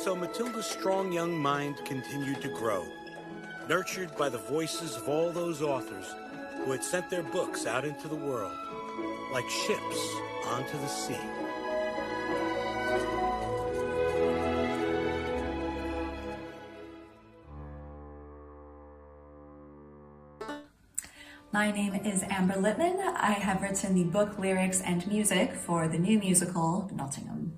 So Matilda's strong young mind continued to grow, nurtured by the voices of all those authors who had sent their books out into the world, like ships onto the sea. My name is Amber Lipman. I have written the book, lyrics, and music for the new musical, Nottingham.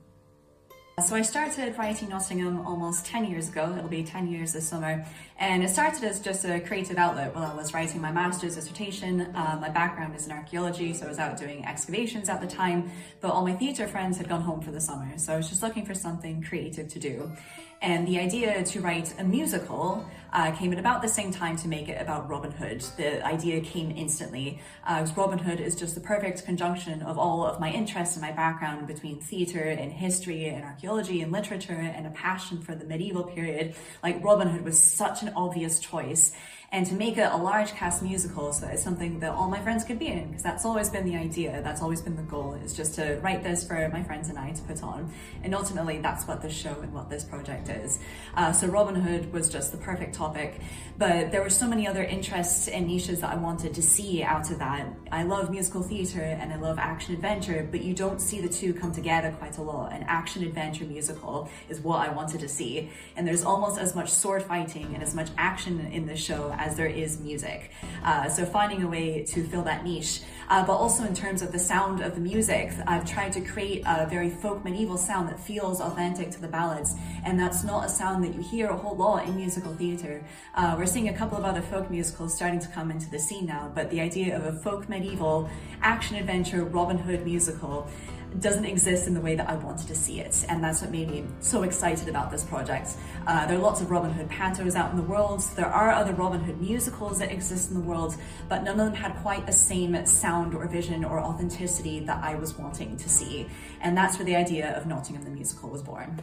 So I started writing Nottingham almost 10 years ago. It'll be 10 years this summer. And it started as just a creative outlet while I was writing my master's dissertation. My background is in archaeology, so I was out doing excavations at the time, but all my theatre friends had gone home for the summer. So I was just looking for something creative to do. And the idea to write a musical came at about the same time to make it about Robin Hood. The idea came instantly, because Robin Hood is just the perfect conjunction of all of my interests and my background between theatre and history and archaeology and literature and a passion for the medieval period. Like, Robin Hood was such an obvious choice. And to make it a large cast musical, so it's something that all my friends could be in, because that's always been the idea, that's always been the goal, is just to write this for my friends and I to put on. And ultimately, that's what this show and what this project is. So Robin Hood was just the perfect topic, but there were so many other interests and niches that I wanted to see out of that. I love musical theatre and I love action-adventure, but you don't see the two come together quite a lot. An action-adventure musical is what I wanted to see. And there's almost as much sword fighting and as much action in this show as there is music. So finding a way to fill that niche. But also in terms of the sound of the music, I've tried to create a very folk medieval sound that feels authentic to the ballads. And that's not a sound that you hear a whole lot in musical theatre. We're seeing a couple of other folk musicals starting to come into the scene now, but the idea of a folk medieval action-adventure Robin Hood musical doesn't exist in the way that I wanted to see it, and that's what made me so excited about this project. There are lots of Robin Hood pantos out in the world. There are other Robin Hood musicals that exist in the world, but none of them had quite the same sound or vision or authenticity that I was wanting to see. And that's where the idea of Nottingham the musical was born.